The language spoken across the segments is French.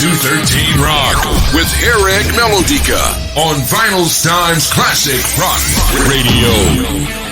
213 Rock with Harrag Melodica on Vinylestimes Classic Rock Radio.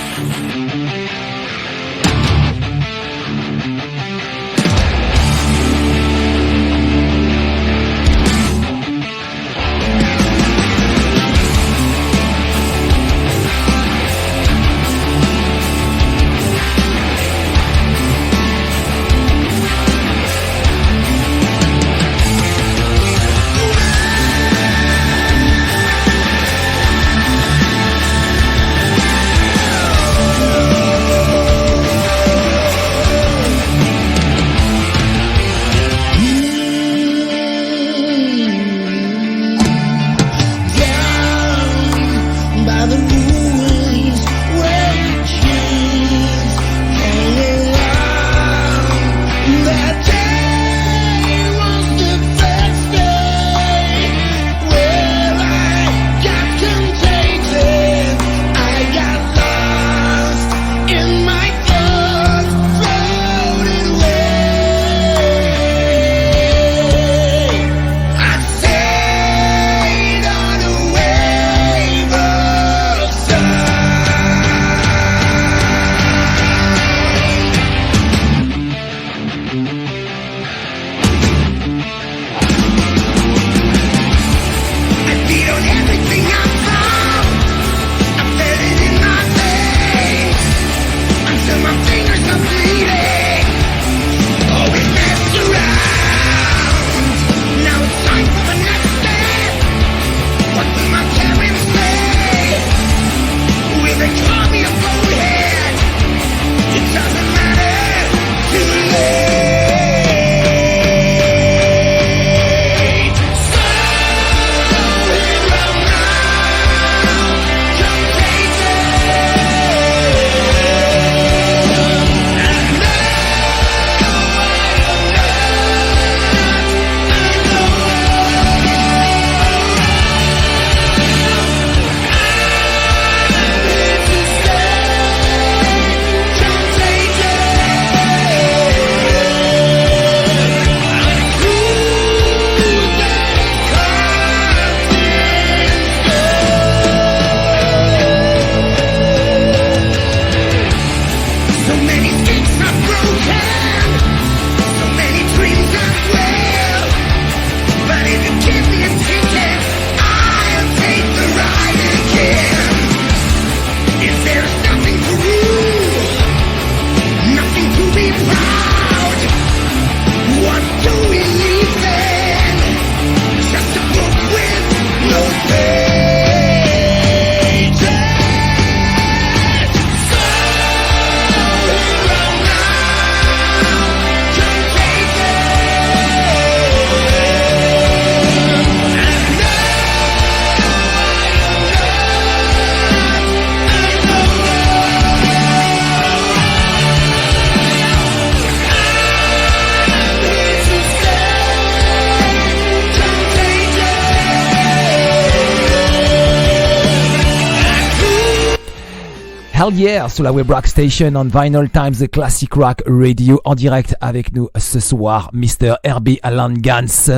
Hell yeah, sur la Web Rock Station on Vinylestimes, the Classic Rock Radio, en direct avec nous ce soir, Mr. Herbie Langhans,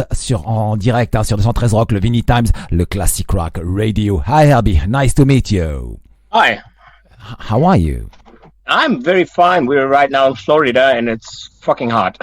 en direct sur 213 Rock, le Vinylestimes, le Classic Rock Radio. Hi Herbie, nice to meet you. Hi. How are you? I'm very fine. We're right now in Florida and it's fucking hot.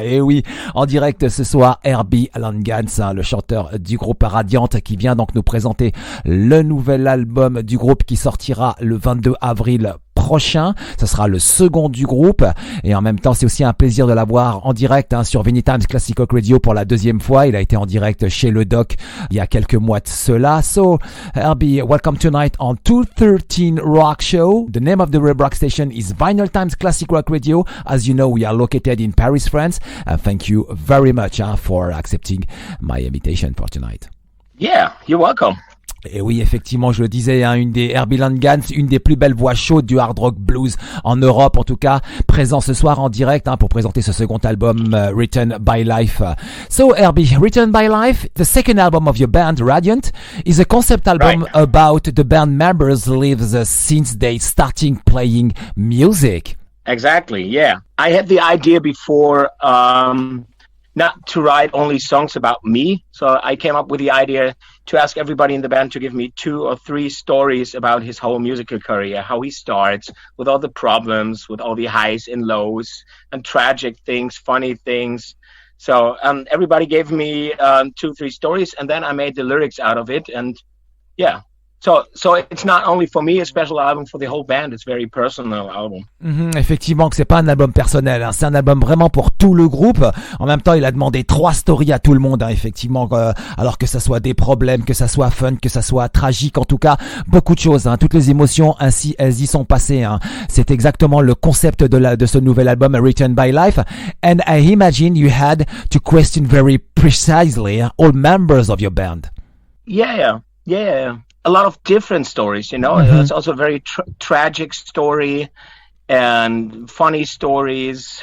Et oui, en direct ce soir, Herbie Langhans, le chanteur du groupe Radiant, qui vient donc nous présenter le nouvel album du groupe qui sortira le 22 avril prochain. Ce sera le second du groupe et en même temps c'est aussi un plaisir de l'avoir en direct sur Vinylestimes Classic Rock Radio pour la deuxième fois. Il a été en direct chez le Doc il y a quelques mois de cela. So Herbie, welcome tonight on 213 Rock Show. The name of the Web Rock station is Vinylestimes Classic Rock Radio. As you know, we are located in Paris, France. Thank you very much for accepting my invitation for tonight. Yeah, you're welcome. Et oui, effectivement, je le disais, une des Herbie Langhans, une des plus belles voix chaudes du hard rock blues en Europe, en tout cas, présent ce soir en direct pour présenter ce second album, Written by Life. So, Herbie, Written by Life, the second album of your band, Radiant, is a concept album about the band members' lives since they starting playing music. Exactly, yeah. I had the idea before not to write only songs about me. So I came up with the idea to ask everybody in the band to give me 2 or 3 stories about his whole musical career, how he starts, with all the problems, with all the highs and lows, and tragic things, funny things. So everybody gave me 2, 3 stories, and then I made the lyrics out of it. And yeah. So it's not only for me a special album, for the whole band. It's a very personal album. Effectivement, que c'est pas un album personnel, hein. C'est un album vraiment pour tout le groupe. En même temps, il a demandé 3 stories à tout le monde, hein, effectivement. Alors que ça soit des problèmes, que ça soit fun, que ça soit tragique, en tout cas, beaucoup de choses, hein. Toutes les émotions, ainsi, elles y sont passées, hein. C'est exactement le concept de ce nouvel album, Written by Life. And I imagine you had to question very precisely all members of your band. Yeah. A lot of different stories, you know. It's also a very tragic story and funny stories.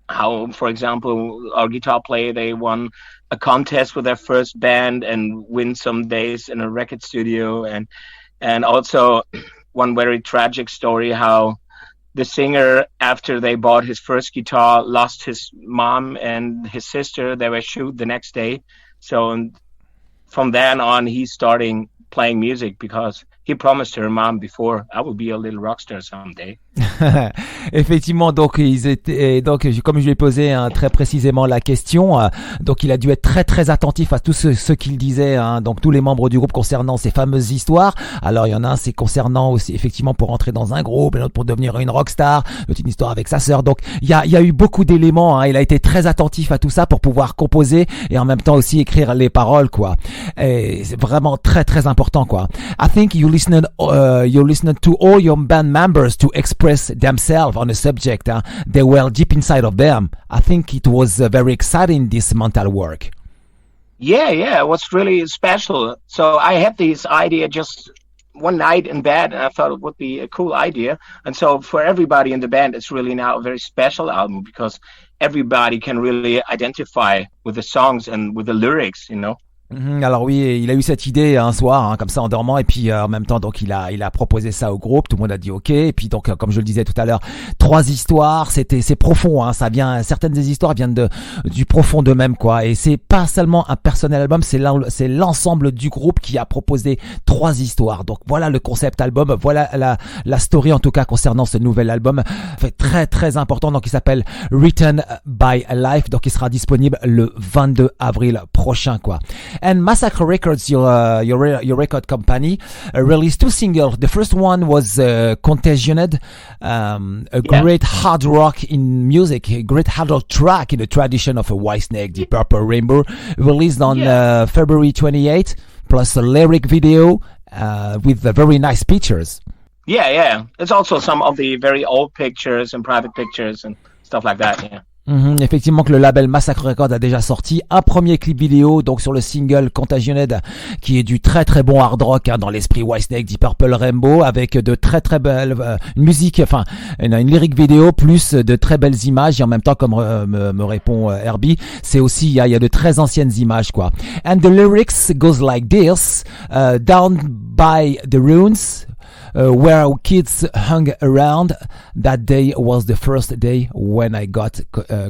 How, for example, our guitar player, they won a contest with their first band and win some days in a record studio. And also one very tragic story, how the singer, after they bought his first guitar, lost his mom and his sister. They were shot the next day. So from then on, he's starting playing music because he promised her mom before, I will be a little rock star someday. Effectivement, donc comme je lui ai posé, hein, très précisément la question, donc il a dû être très très attentif à tout ce qu'il disait, hein, donc tous les membres du groupe concernant ces fameuses histoires. Alors il y en a un, c'est concernant aussi effectivement pour entrer dans un groupe, et l'autre pour devenir une rockstar, l'autre une histoire avec sa sœur. Donc il y a eu beaucoup d'éléments, hein. Il a été très attentif à tout ça pour pouvoir composer et en même temps aussi écrire les paroles, quoi. Et c'est vraiment très très important, quoi. I think you listened to all your band members to express themselves on a subject. They were deep inside of them. I think it was very exciting, this mental work. Yeah, it was really special. So I had this idea just one night in bed, and I thought it would be a cool idea. And so for everybody in the band, it's really now a very special album because everybody can really identify with the songs and with the lyrics, you know. Alors oui, il a eu cette idée un soir, hein, comme ça en dormant, et puis en même temps donc il a proposé ça au groupe, tout le monde a dit ok, et puis donc comme je le disais tout à l'heure, 3 histoires, c'est profond, hein, ça vient, certaines des histoires viennent du profond d'eux-mêmes, quoi, et c'est pas seulement un personnel album, c'est l'ensemble du groupe qui a proposé 3 histoires. Donc voilà le concept album, voilà la story en tout cas concernant ce nouvel album, fait très très important, donc il s'appelle Written by Life, donc il sera disponible le 22 avril prochain, quoi. And Massacre Records, your record company, released 2 singles. The first one was Contagioned, great hard rock in music, a great hard rock track in the tradition of a Whitesnake, the Purple Rainbow, released on February 28th, plus a lyric video with very nice pictures. Yeah. It's also some of the very old pictures and private pictures and stuff like that, yeah. Effectivement que le label Massacre Records a déjà sorti un premier clip vidéo donc sur le single Contagioned qui est du très très bon hard rock, hein, dans l'esprit Whitesnake, Deep Purple Rainbow, avec de très très belles musique, enfin une lyric vidéo plus de très belles images, et en même temps comme me répond Herbie, c'est aussi il y a de très anciennes images, quoi. And the lyrics goes like this, down by the ruins where our kids hung around. That day was the first day when I got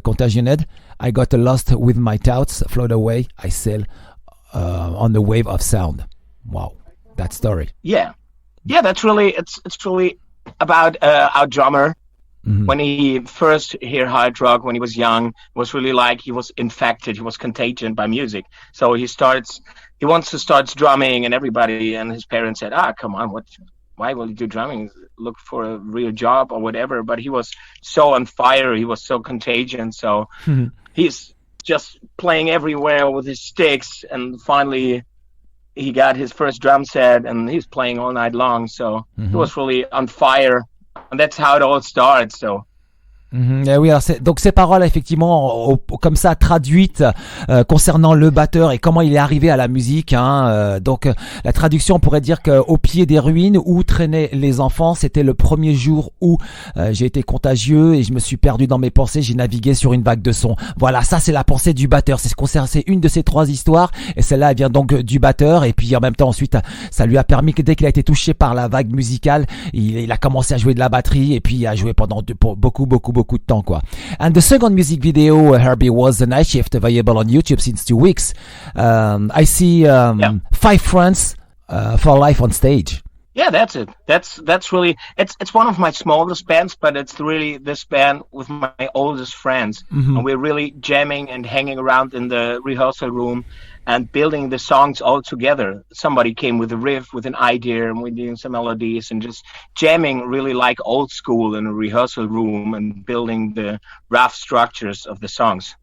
contagioned. I got lost with my thoughts, float away. I sail on the wave of sound. Wow, that story. Yeah, that's really it's really about our drummer. When he first heard hard rock when he was young, it was really like he was infected, he was contagion by music. So he wants to start drumming, and everybody and his parents said, come on, why will you do drumming? Look for a real job or whatever. But he was so on fire. He was so contagion. So he's just playing everywhere with his sticks. And finally, he got his first drum set, and he's playing all night long. So he was really on fire. And that's how it all starts. So. Oui, alors donc ces paroles effectivement comme ça traduites concernant le batteur et comment il est arrivé à la musique, hein, donc la traduction on pourrait dire qu'au pied des ruines où traînaient les enfants, c'était le premier jour où j'ai été contagieux et je me suis perdu dans mes pensées, j'ai navigué sur une vague de son. Voilà, ça c'est la pensée du batteur, c'est une de ces 3 histoires, et celle-là elle vient donc du batteur, et puis en même temps ensuite ça lui a permis que dès qu'il a été touché par la vague musicale, il a commencé à jouer de la batterie, et puis il a joué pendant beaucoup beaucoup de temps, quoi. And the second music video, Herbie, was the Nightshift, available on YouTube since 2 weeks. I see 5 friends for life on stage. Yeah, that's it. That's really it's one of my smallest bands, but it's really this band with my oldest friends, and we're really jamming and hanging around in the rehearsal room and building the songs all together. Somebody came with a riff, with an idea, and we're doing some melodies and just jamming really like old school in a rehearsal room and building the rough structures of the songs.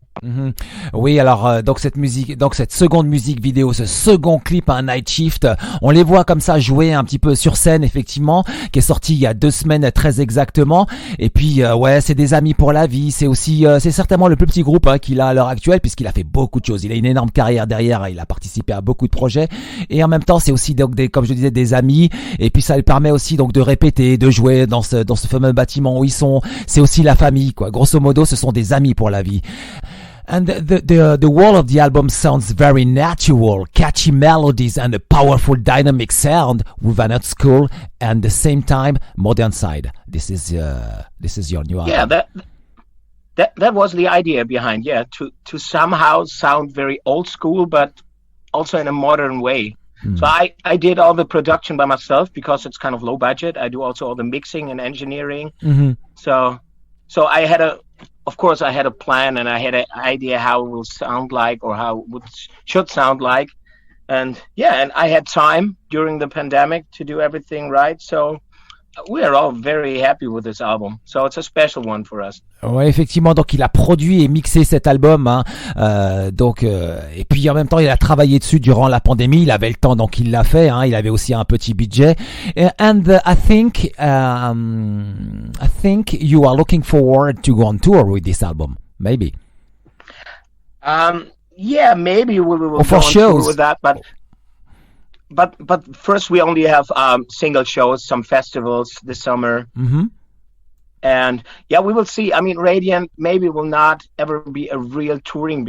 Oui, alors donc cette seconde musique vidéo, ce second clip, un Nightshift, on les voit comme ça jouer un petit peu sur scène, effectivement, qui est sorti il y a 2 semaines très exactement. Et puis ouais, c'est des amis pour la vie. C'est aussi c'est certainement le plus petit groupe qu'il a à l'heure actuelle, puisqu'il a fait beaucoup de choses. Il a une énorme carrière derrière, il a participé à beaucoup de projets, et en même temps c'est aussi donc comme je disais, des amis. Et puis ça lui permet aussi donc de répéter, de jouer dans ce fameux bâtiment où ils sont. C'est aussi la famille, quoi. Grosso modo, ce sont des amis pour la vie. And the whole of the album sounds very natural, catchy melodies and a powerful dynamic sound with an old school and the same time modern side. This is your new album. Yeah, that was the idea behind. Yeah, to somehow sound very old school, but also in a modern way. So I did all the production by myself because it's kind of low budget. I do also all the mixing and engineering. So I had a plan, and I had an idea how it will sound like, or how it should sound like. And I had time during the pandemic to do everything right. So we are all very happy with this album. So it's a special one for us. Ouais, effectivement, donc il a produit et mixé cet album, et puis en même temps il a travaillé dessus durant la pandémie. Il avait le temps, donc il l'a fait. Il avait aussi un petit budget. And I think you are looking forward to go on tour with this album, maybe. Yeah, maybe we will for go on shows tour with that, but first we only have single shows, some festivals this summer. And yeah, we will see. I mean, Radiant maybe will not ever be a real touring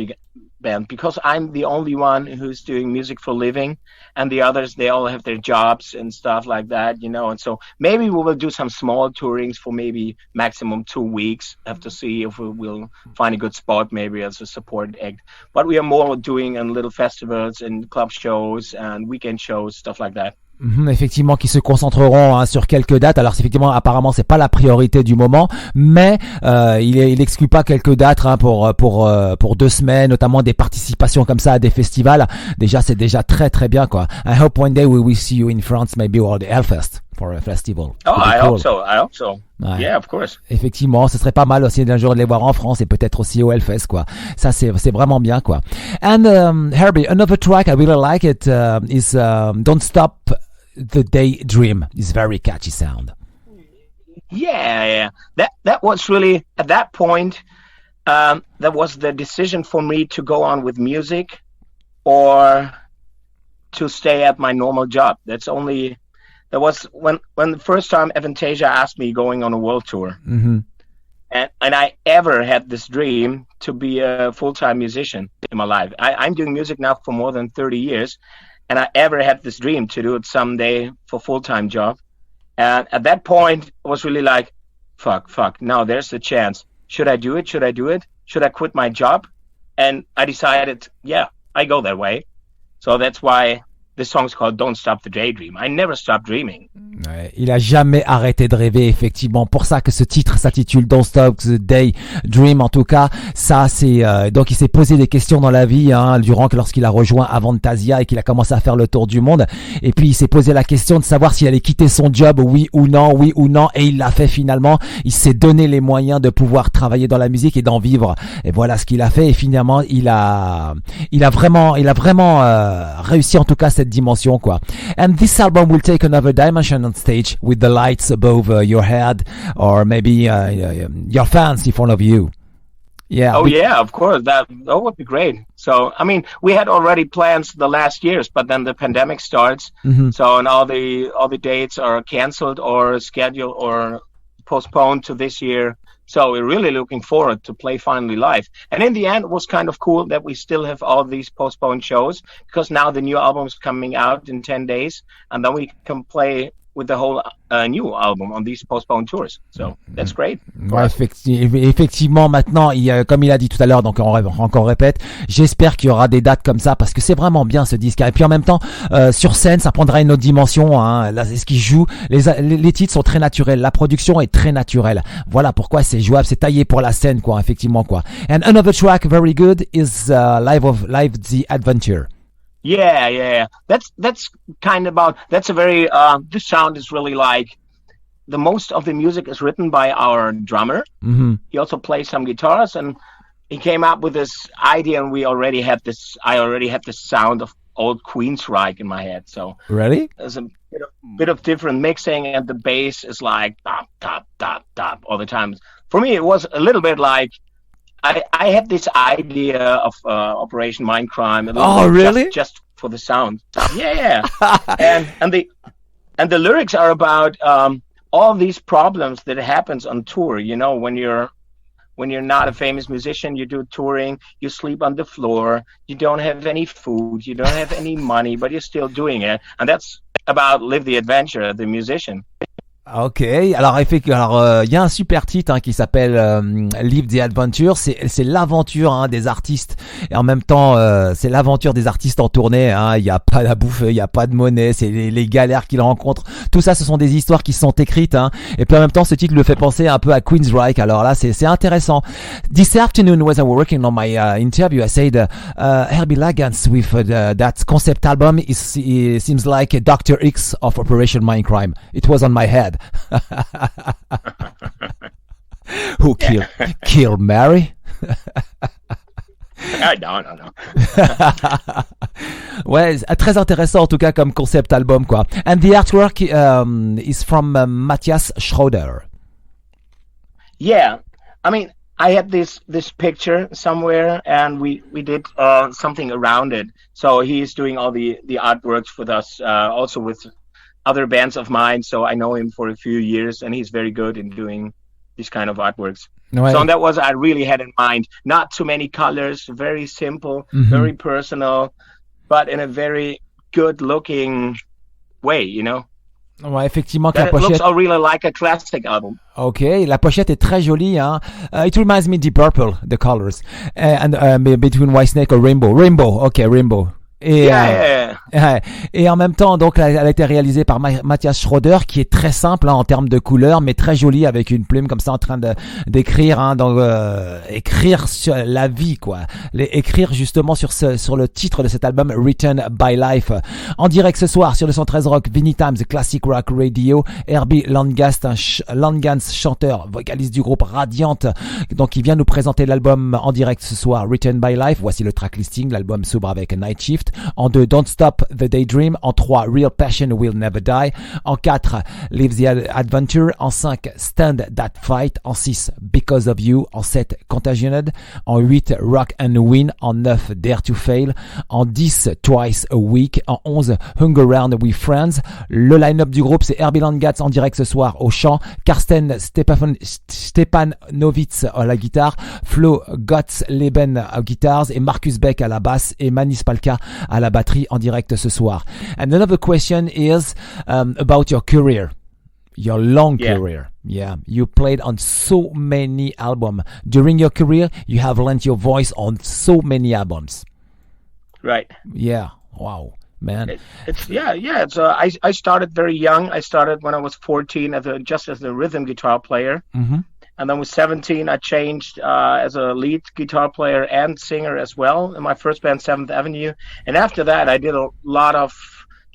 band, because I'm the only one who's doing music for a living, and the others, they all have their jobs and stuff like that, and so maybe we will do some small tourings for maybe maximum 2 weeks. Have to see if we will find a good spot, maybe as a support act. But we are more doing little festivals and club shows and weekend shows, stuff like that. Effectivement, qui se concentreront sur quelques dates. Alors effectivement, apparemment c'est pas la priorité du moment, mais il exclut pas quelques dates pour 2 semaines, notamment des participations comme ça à des festivals. Déjà, c'est déjà très très bien, quoi. I hope one day we will see you in France, maybe, or the Hellfest for a festival. Oh, I hope so. Ouais. Yeah, of course. Effectivement, ce serait pas mal aussi d'un jour de les voir en France, et peut-être aussi au Hellfest, quoi. Ça, c'est vraiment bien, quoi. And Herbie, another track I really like it is Don't Stop the Daydream. Is very catchy sound. Yeah. That was really, at that point, that was the decision for me to go on with music or to stay at my normal job. That was when the first time Avantasia asked me going on a world tour. And I ever had this dream to be a full-time musician in my life. I'm doing music now for more than 30 years, and I ever had this dream to do it someday for full-time job. And at that point, I was really like, fuck, now there's the chance. Should I do it? Should I quit my job? And I decided, yeah, I go that way. So that's why this song's called Don't Stop the Daydream. I never stop dreaming. Ouais, il a jamais arrêté de rêver, effectivement. Pour ça que ce titre s'intitule Don't Stop the Daydream. En tout cas, ça c'est donc il s'est posé des questions dans la vie lorsqu'il a rejoint Avantasia et qu'il a commencé à faire le tour du monde. Et puis il s'est posé la question de savoir s'il allait quitter son job, oui ou non, et il l'a fait finalement. Il s'est donné les moyens de pouvoir travailler dans la musique et d'en vivre. Et voilà ce qu'il a fait. Et finalement, il a vraiment réussi, en tout cas, cette dimension, quoi. And this album will take another dimension on stage with the lights above your head, or maybe your fans in front of you. Yeah. Oh yeah, of course. That would be great. So I mean, we had already plans the last years, but then the pandemic starts. So and all the dates are canceled or scheduled or postponed to this year. So we're really looking forward to play finally live. And in the end, it was kind of cool that we still have all these postponed shows, because now the new album is coming out in 10 days, and then we can play with the whole new album on these postponed tours. So that's great. Ouais, effectivement, maintenant, comme il a dit tout à l'heure, donc on encore répète, j'espère qu'il y aura des dates comme ça parce que c'est vraiment bien ce disque. Et puis en même temps, sur scène, ça prendra une autre dimension. Hein. Là, ce qu'il joue, les titres sont très naturels, la production est très naturelle. Voilà pourquoi c'est jouable, c'est taillé pour la scène, quoi, effectivement, quoi. And another track very good is Live the Adventure. Yeah. That's kind of about. That's a very. The sound is really like. The most of the music is written by our drummer. Mm-hmm. He also plays some guitars, and he came up with this idea, and we already had this. I already had this sound of old Queensryche in my head. So really, there's a bit of different mixing, and the bass is like dop dop dop dop all the time. For me, it was a little bit like. I had this idea of Operation Mindcrime. Oh, really? Just for the sound. Yeah. and the lyrics are about all these problems that happens on tour. You know, when you're not a famous musician, you do touring, you sleep on the floor, you don't have any food, you don't have any money, but you're still doing it. And that's about Live the Adventure, the musician. Ok, alors il y a un super titre qui s'appelle Live the Adventure, c'est l'aventure des artistes et en même temps c'est l'aventure des artistes en tournée. Il y a pas la bouffe, il y a pas de monnaie, c'est les galères qu'ils rencontrent. Tout ça, ce sont des histoires qui sont écrites. Et puis en même temps, ce titre le fait penser un peu à Queensryche. Alors là, c'est intéressant. This afternoon, when I was working on my interview, I said Herbie Langhans with that concept album it seems like a Dr. X of Operation Mindcrime. It was on my head. Who killed Mary? No. Ouais, très intéressant en tout cas comme concept album quoi. And the artwork is from Matthias Schroeder. Yeah, I mean, I had this picture somewhere, and we did something around it. So he's doing all the artworks with us, also with other bands of mine, so I know him for a few years, and he's very good in doing these kind of artworks. Ouais. So that was I really had in mind. Not too many colors, very simple, very personal, but in a very good-looking way, you know. Ouais, effectivement, que la That pochette. looks really like a classic album. Ok, la pochette est très jolie. It reminds me of Deep Purple, the colors, and between Whitesnake or Rainbow. Rainbow. Et, et en même temps, donc, elle a été réalisée par Matthias Schroeder, qui est très simple en termes de couleurs, mais très jolie avec une plume comme ça en train d'écrire, donc écrire sur la vie, quoi. Écrire justement sur le titre de cet album, Written by Life. En direct ce soir sur le 113 Rock, Vinylestimes, Classic Rock Radio, Herbie Langhans, chanteur, vocaliste du groupe Radiant, donc il vient nous présenter l'album en direct ce soir, Written by Life. Voici le track listing, l'album s'ouvre avec Nightshift. En 2, Don't Stop the Daydream. En 3, Real Passion Will Never Die. En 4, Live the Adventure. En 5, Stand That Fight. En 6, Because of You. En 7, Contagioned. En 8, Rock and Win. En 9, Dare to Fail. En 10, Twice a Week. En 11, Hung Around with Friends. Le line-up du groupe, c'est Herbie Langhans en direct ce soir au chant, Carsten Stepanowicz à la guitare, Flo Gottsleben aux guitars et Markus Beck à la basse et Manni Spalka à la batterie en direct ce soir. And another question is about your career. Your long career. Yeah. You played on so many albums. During your career, you have lent your voice on so many albums. Right. Yeah. Wow. Man. It's I started very young. I started when I was 14 just as a rhythm guitar player. Mm-hmm. And then with 17, I changed as a lead guitar player and singer as well in my first band, 7th Avenue. And after that, I did a lot of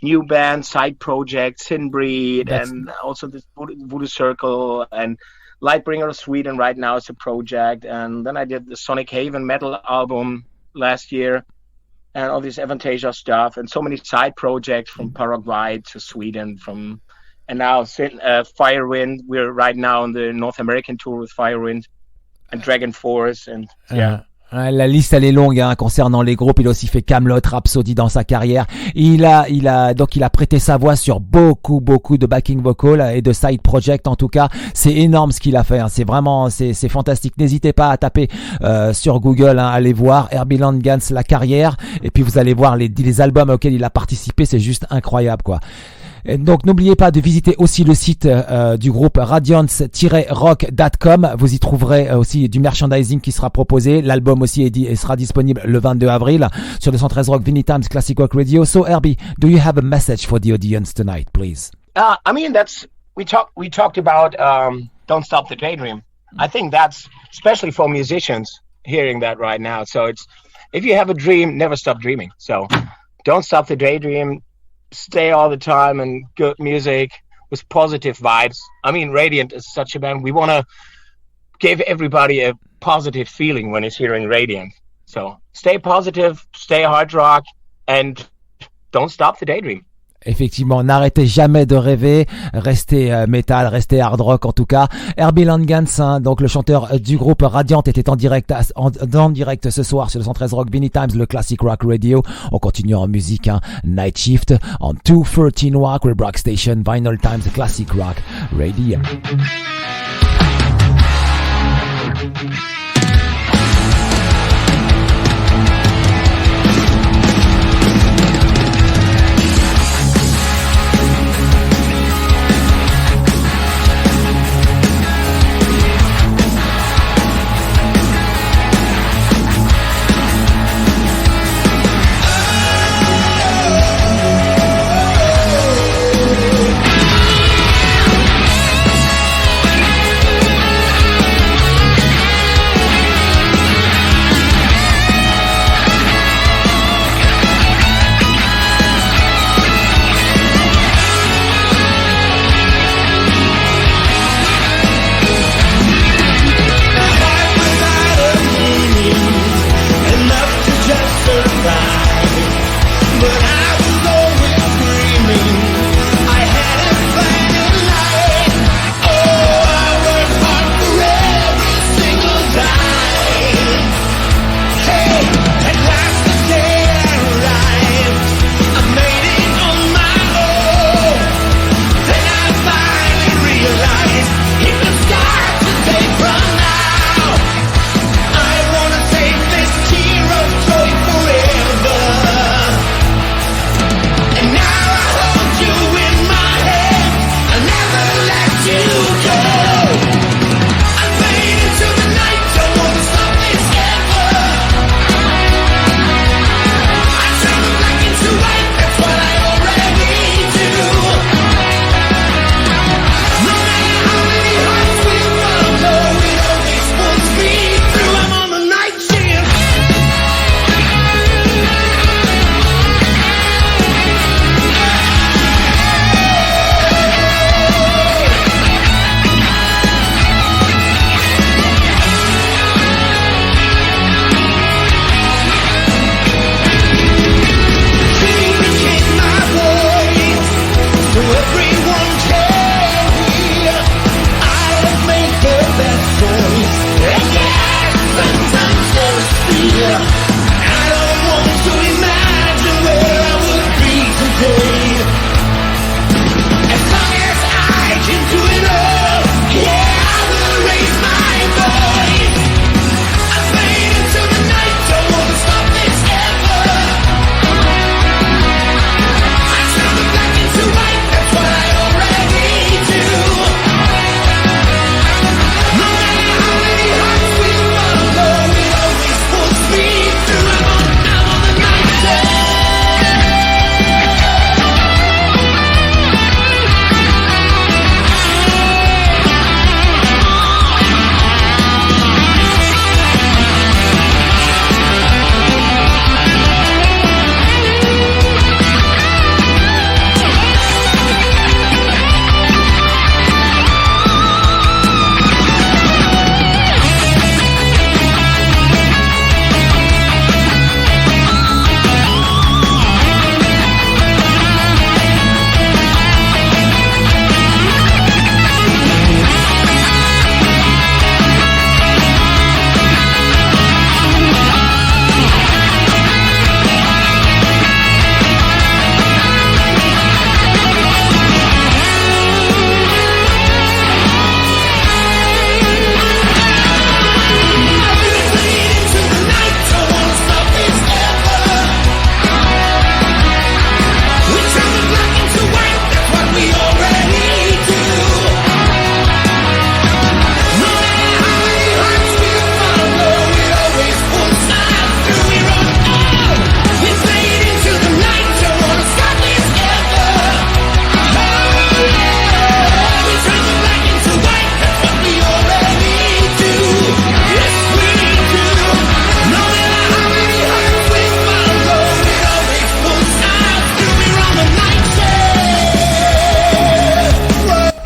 new bands, side projects, Sinbreed, and also this Voodoo Circle, and Lightbringer of Sweden right now is a project. And then I did the Sonic Haven metal album last year, and all this Avantasia stuff, and so many side projects from Paraguay to Sweden, and now Firewind. We're right now on the North American tour with Firewind and Dragon Force, and La liste elle est longue concernant les groupes. Il a aussi fait Camelot, Rhapsody dans sa carrière. Il a prêté sa voix sur beaucoup de backing vocal et de side project. En tout cas, c'est énorme ce qu'il a fait. C'est vraiment c'est fantastique. N'hésitez pas à taper sur Google, allez voir Herbie Langhans la carrière et puis vous allez voir les albums auxquels il a participé. C'est juste incroyable quoi. Et donc n'oubliez pas de visiter aussi le site du groupe radiance-rock.com. Vous y trouverez aussi du merchandising qui sera proposé. L'album aussi sera disponible le 22 avril sur le 113 Rock Vinylestimes Classic Rock Radio. So Herbie, do you have a message for the audience tonight, please? I mean, we talked about Don't Stop the Daydream. I think that's especially for musicians hearing that right now. So it's, if you have a dream, never stop dreaming. So don't stop the daydream. Stay all the time and good music with positive vibes. I mean, Radiant is such a band. We want to give everybody a positive feeling when it's hearing Radiant. So stay positive, stay hard rock, and don't stop the daydream. Effectivement, n'arrêtez jamais de rêver, restez métal, restez hard rock en tout cas. Herbie Langhans, donc le chanteur du groupe Radiant, était en direct ce soir sur le 113 Rock Vinylestimes, le Classic Rock Radio. On continue en musique, Nightshift on 213 Rock, Rock Station, Vinylestimes, Classic Rock Radio.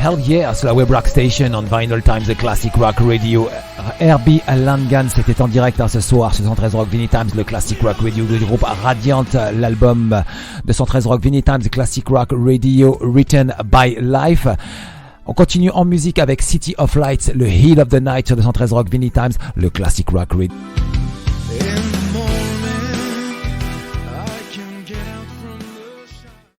Hell Yeah sur la Web Rock Station on Vinylestimes, the Classic Rock Radio. Herbie Langhans était en direct ce soir sur 113 Rock Vinylestimes, le Classic Rock Radio du groupe Radiant, l'album de 113 Rock Vinylestimes, the Classic Rock Radio Written by Life. On continue en musique avec City of Lights, le Heat of the Night sur 213 Rock Vinylestimes, le Classic Rock Radio.